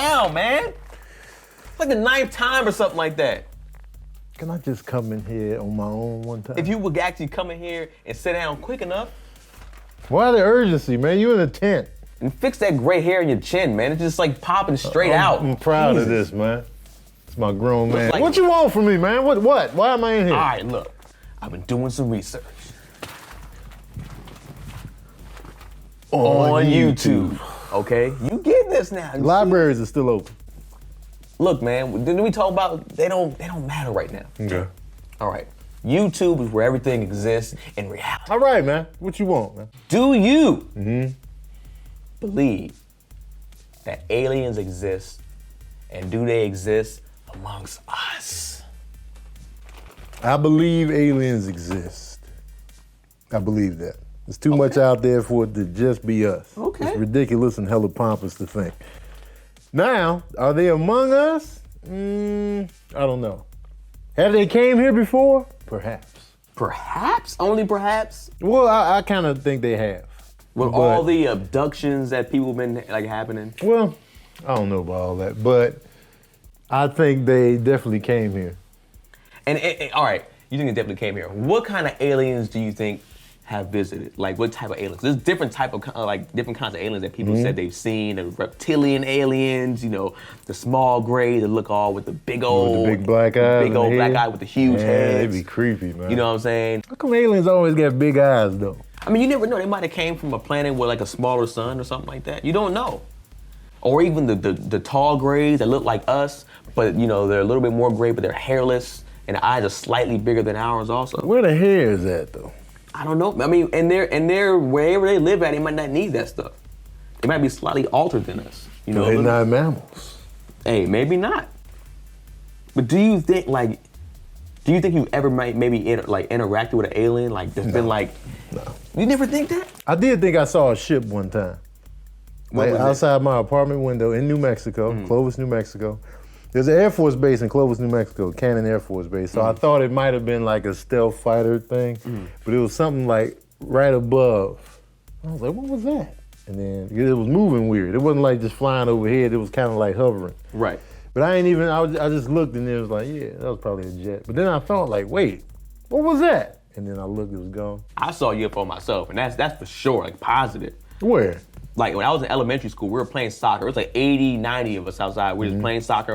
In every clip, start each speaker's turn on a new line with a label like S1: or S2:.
S1: down, man. It's like the 9th time or something like that.
S2: Can I just come in here on my own one time?
S1: If you would actually come in here and sit down quick enough.
S2: Why the urgency, man? You in a tent.
S1: And fix that gray hair in your chin, man. It's just like popping straight out.
S2: I'm proud of this, man. It's my grown man. What you want from me, man? What? Why am I in here?
S1: All right, look. I've been doing some research. On YouTube. Okay? You get this now.
S2: Libraries are still open.
S1: Look, man, didn't we talk about they don't matter right now?
S2: Okay.
S1: All right. YouTube is where everything exists in reality.
S2: All right, man. What you want, man?
S1: Do you believe that aliens exist, and do they exist amongst us?
S2: I believe aliens exist. I believe that. There's too much out there for it to just be us.
S1: Okay.
S2: It's ridiculous and hella pompous to think. Now, are they among us? I don't know. Have they came here before? Perhaps.
S1: Perhaps? Only perhaps?
S2: Well, I kind of think they have.
S1: With all the abductions that people have been like happening?
S2: Well, I don't know about all that, but I think they definitely came here.
S1: And all right, you think they definitely came here. What kind of aliens do you think have visited? Like what type of aliens? There's different type of different kinds of aliens that people said they've seen. The reptilian aliens, you know, the small gray that look all with the big old,
S2: with the big black eyes,
S1: big old black eye with the huge heads.
S2: They'd be creepy, man.
S1: You know what I'm saying?
S2: How come aliens always got big eyes though?
S1: I mean, you never know. They might have came from a planet with like a smaller sun or something like that. You don't know. Or even the tall grays that look like us, but you know they're a little bit more gray, but they're hairless and the eyes are slightly bigger than ours also.
S2: Where the hair is at though?
S1: I don't know. I mean, and they're wherever they live at, they might not need that stuff. They might be slightly altered than us. You know,
S2: they're not mammals.
S1: Hey, maybe not. But do you think you've ever maybe interacted with an alien? Like there's been like,
S2: no.
S1: You never think that?
S2: I did think I saw a ship one time. Like outside my apartment window in New Mexico, Clovis, New Mexico. There's an Air Force base in Clovis, New Mexico, Keenan Air Force Base. So I thought it might have been like a stealth fighter thing, but it was something like right above. I was like, what was that? And then it was moving weird. It wasn't like just flying overhead. It was kind of like hovering.
S1: Right.
S2: But I just looked and it was like, yeah, that was probably a jet. But then I thought like, wait, what was that? And then I looked, it was gone.
S1: I saw a UFO myself, and that's for sure, like positive.
S2: Where?
S1: Like when I was in elementary school, we were playing soccer. It was like 80, 90 of us outside. We were just playing soccer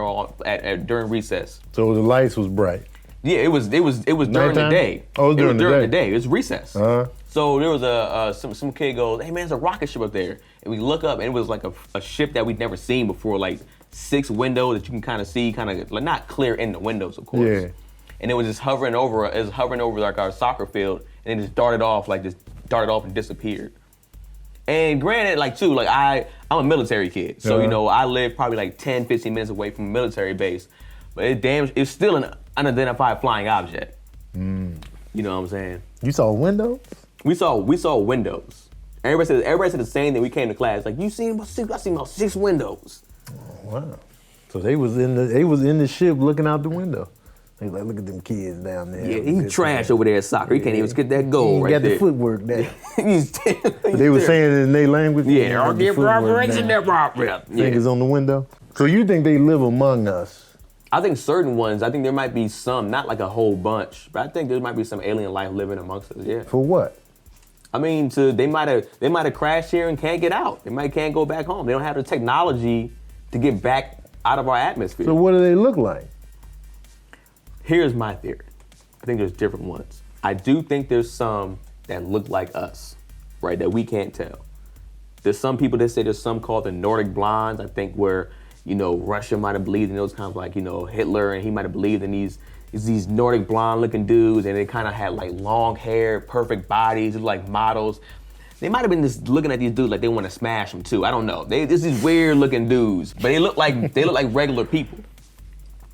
S1: during recess.
S2: So the lights was bright.
S1: Yeah, it was during the day.
S2: Oh, it was during the day.
S1: It was recess. So there was some kid goes, hey man, there's a rocket ship up there. And we look up and it was like a ship that we'd never seen before, like 6 windows that you can kind of see, kind of like not clear in the windows, of course. Yeah. And it was just hovering over like our soccer field, and it just darted off and disappeared. And granted, I'm a military kid, so you know I live probably like 10, 15 minutes away from a military base, but it's still an unidentified flying object. You know what I'm saying?
S2: You saw windows?
S1: We saw windows. Everybody said the same thing. We came to class like, you seen about 6? I seen about 6 windows.
S2: Oh, wow. So they was in the ship looking out the window. They like, look at them kids down there.
S1: Yeah, he trash over there at soccer. He can't even get that goal right there.
S2: He got the footwork there. They were saying it in their language.
S1: Yeah,
S2: fingers on the window. So you think they live among us?
S1: I think certain ones. I think there might be some, not like a whole bunch, but I think there might be some alien life living amongst us. Yeah.
S2: For what?
S1: I mean, they might have crashed here and can't get out. They can't go back home. They don't have the technology to get back out of our atmosphere.
S2: So what do they look like?
S1: Here's my theory. I think there's different ones. I do think there's some that look like us, right, that we can't tell. There's some people that say there's some called the Nordic blondes, I think, where, you know, Russia might have believed in those kinds of like, you know, Hitler, and he might have believed in these Nordic blonde looking dudes, and they kind of had like long hair, perfect bodies, like models. They might have been just looking at these dudes like they want to smash them too. I don't know. This is weird looking dudes, but they look like regular people.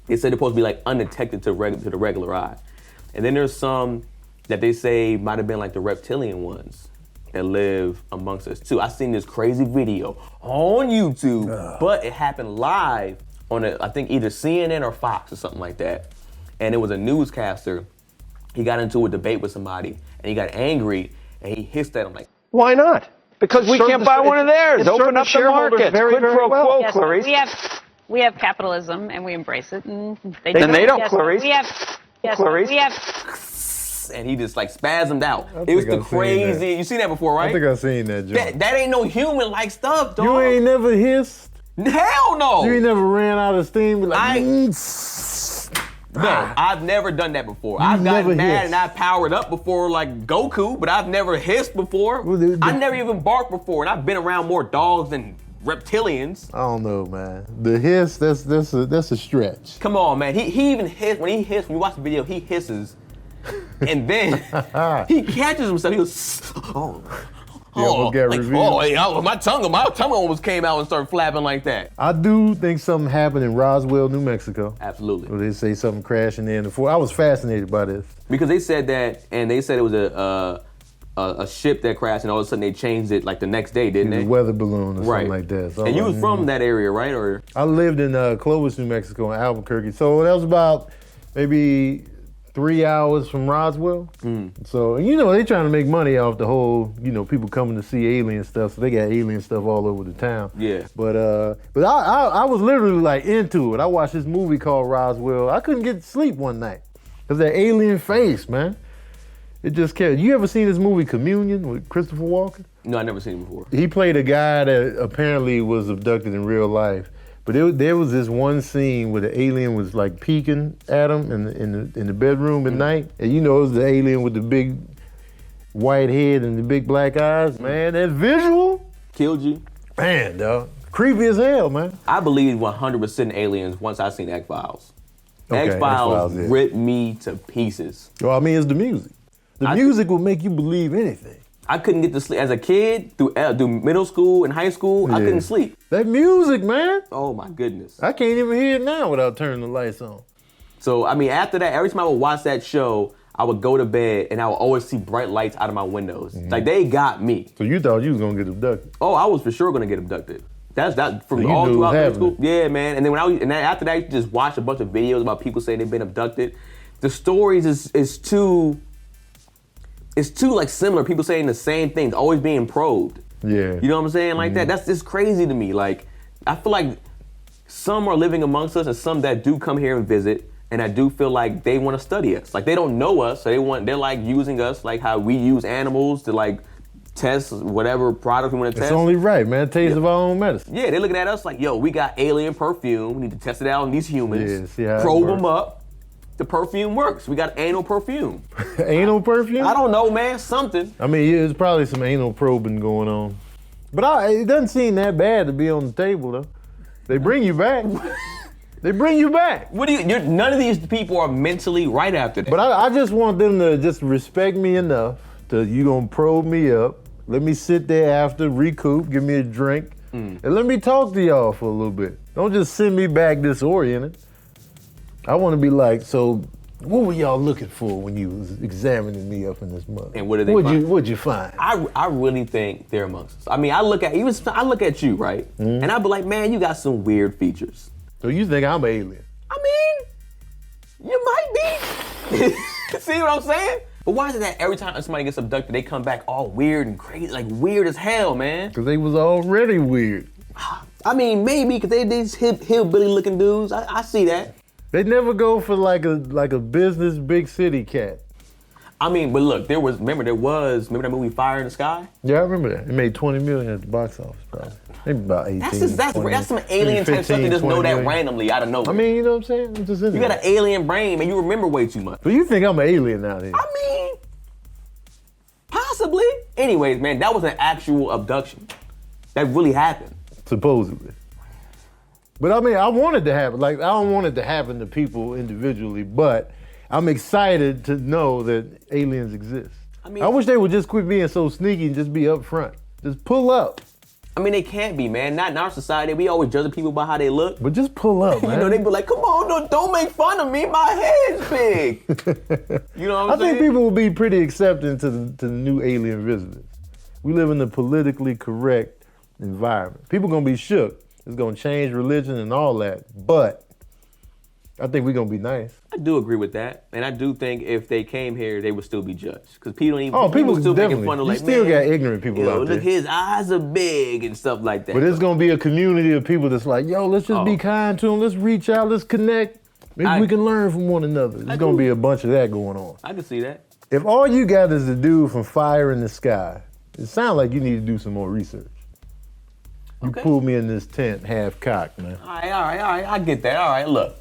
S1: They say they're supposed to be like undetected to the regular eye. And then there's some that they say might have been like the reptilian ones that live amongst us too. I seen this crazy video on YouTube, but it happened live on I think either CNN or Fox or something like that. And it was a newscaster. He got into a debate with somebody and he got angry and he hissed at him like,
S3: why not? Because we can't buy one of theirs. Open up the market.
S4: Very,
S3: Quid pro quo,
S4: yes,
S3: Clarice.
S4: we have capitalism and we embrace it, and they
S3: Then they don't,
S4: yes,
S3: Clarice.
S4: We have, yes,
S3: Clarice.
S4: we have.
S1: And he just like spasmed out.
S2: I
S1: It was
S2: think
S1: the
S2: I've seen
S1: crazy.
S2: that.
S1: You seen that before, right?
S2: I think I've seen that joke.
S1: That ain't no human-like stuff, dog.
S2: You ain't never hissed?
S1: Hell no.
S2: You ain't never ran out of steam? Be like,
S1: No, I've never done that before.
S2: You
S1: I've gotten
S2: never
S1: mad
S2: hissed.
S1: and I powered up before like Goku, but I've never hissed before.
S2: Well,
S1: I never even barked before, and I've been around more dogs than reptilians.
S2: I don't know, man. The hiss, that's a stretch.
S1: Come on, man. He even hissed. When you watch the video, he hisses. And then he catches himself. He goes,
S2: almost got revealed.
S1: My tongue almost came out and started flapping like that.
S2: I do think something happened in Roswell, New Mexico.
S1: Absolutely.
S2: Where they say something crashing in the fort. I was fascinated by this.
S1: Because they said that, and they said it was a ship that crashed, and all of a sudden they changed it like the next day, didn't
S2: It was
S1: they?
S2: a weather balloon or
S1: Right.
S2: something like that. So
S1: And you
S2: I'm
S1: was
S2: like,
S1: from that area, right? Or
S2: I lived in Clovis, New Mexico, in Albuquerque. So that was about maybe 3 hours from Roswell. So, they trying to make money off the whole, people coming to see alien stuff. So they got alien stuff all over the town.
S1: Yeah.
S2: But I was literally like into it. I watched this movie called Roswell. I couldn't get to sleep one night because that alien face, man. It just kept. You ever seen this movie Communion with Christopher Walken?
S1: no, I never seen it before.
S2: He played a guy that apparently was abducted in real life. But there was this one scene where the alien was like peeking at him in the bedroom at night. And it was the alien with the big white head and the big black eyes. Man, that visual,
S1: Killed you?
S2: man, dog. Creepy as hell, man.
S1: I believe 100% in aliens once I seen X-Files.
S2: Okay,
S1: X-Files
S2: X-Files, yeah.
S1: ripped me to pieces.
S2: Well, I mean, it's the music. The music will make you believe anything.
S1: I couldn't get to sleep. As a kid, through middle school and high school, I
S2: Yeah.
S1: couldn't sleep.
S2: That music, man.
S1: Oh my goodness.
S2: I can't even hear it now without turning the lights on.
S1: So, I mean, after that, every time I would watch that show, I would go to bed and I would always see bright lights out of my windows. Like, they got me.
S2: So you thought you was gonna get abducted?
S1: Oh, I was for sure gonna get abducted. That's from
S2: So you
S1: all
S2: knew it was
S1: throughout middle school.
S2: happening.
S1: Yeah, man. And then after that, you just watch a bunch of videos about people saying they've been abducted. The stories is too like similar. People saying the same things, always being probed.
S2: Yeah.
S1: You know what I'm saying? Like that. That's just crazy to me. Like, I feel like some are living amongst us and some that do come here and visit. And I do feel like they want to study us. Like, they don't know us, so they're like using us like how we use animals to like test whatever product we want to
S2: It's
S1: test.
S2: only right, man. Taste of our own medicine.
S1: Yeah, they're looking at us like, yo, we got alien perfume. We need to test it out on these humans.
S2: Yeah, see how it
S1: probe
S2: works.
S1: them up. The perfume works. We got anal perfume.
S2: Anal perfume?
S1: I don't know, man. Something.
S2: I mean, yeah, there's probably some anal probing going on. But it doesn't seem that bad to be on the table, though. They bring you back. They bring you back.
S1: What do none of these people are mentally right after that.
S2: But I just want them to just respect me enough to you gonna probe me up. Let me sit there after, recoup, give me a drink, and let me talk to y'all for a little bit. Don't just send me back disoriented. I want to be like, so what were y'all looking for when you was examining me up in this mud?
S1: And what did they find?
S2: What'd you find?
S1: I really think they're amongst us. I mean, I look at you, right? And I be like, man, you got some weird features.
S2: So you think I'm an alien?
S1: I mean, you might be. See what I'm saying? But why is it that every time somebody gets abducted, they come back all weird and crazy, like weird as hell, man?
S2: Because they was already weird.
S1: I mean, maybe because these hillbilly looking dudes. I see that.
S2: They never go for like a business big city cat.
S1: I mean, but look, remember that movie Fire in the Sky?
S2: Yeah, I remember that. It made $20 million at the box office, probably. Maybe about 18.
S1: That's some alien type stuff. You just know that randomly out of nowhere.
S2: I mean, you know what I'm saying? I'm just in
S1: You
S2: there.
S1: got an alien brain, man. You remember way too much.
S2: But you think I'm an alien now, then?
S1: I mean, possibly. Anyways, man, that was an actual abduction. That really happened.
S2: Supposedly. But I mean, I want it to happen. Like, I don't want it to happen to people individually, but I'm excited to know that aliens exist. I wish they would just quit being so sneaky and just be up front. Just pull up.
S1: I mean, they can't be, man. Not in our society. We always judging people by how they look.
S2: But just pull up, man.
S1: They be like, come on, don't make fun of me. My head's big. You know what I'm saying?
S2: I think people will be pretty accepting to the new alien visitors. We live in a politically correct environment. People gonna be shook. It's gonna change religion and all that. But I think we're gonna be nice.
S1: I do agree with that, and I do think if they came here, they would still be judged because people don't even.
S2: Oh, people
S1: still
S2: definitely.
S1: making fun of
S2: You
S1: like,
S2: still
S1: man,
S2: got ignorant people out there.
S1: Look, his eyes are big and stuff like that.
S2: But there's gonna be a community of people that's like, yo, let's just be kind to them. Let's reach out. Let's connect. Maybe we can learn from one another. There's gonna be a bunch of that going on.
S1: I can see that.
S2: If all you got is the dude from Fire in the Sky, it sounds like you need to do some more research. You pulled me in this tent half cocked, man.
S1: All right. I get that. All right, look.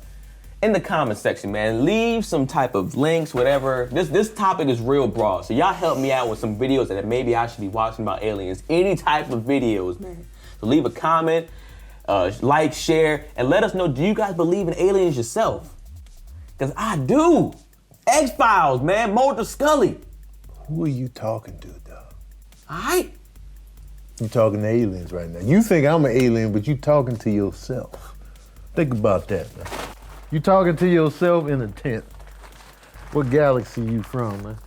S1: In the comment section, man, leave some type of links, whatever. This topic is real broad, so y'all help me out with some videos that maybe I should be watching about aliens. Any type of videos, man. So leave a comment, like, share, and let us know, do you guys believe in aliens yourself? Because I do. X-Files, man, Mulder Scully.
S2: Who are you talking to, dog?
S1: All right.
S2: You talking to aliens right now. You think I'm an alien, but you talking to yourself. Think about that, man. You talking to yourself in a tent. What galaxy you from, man?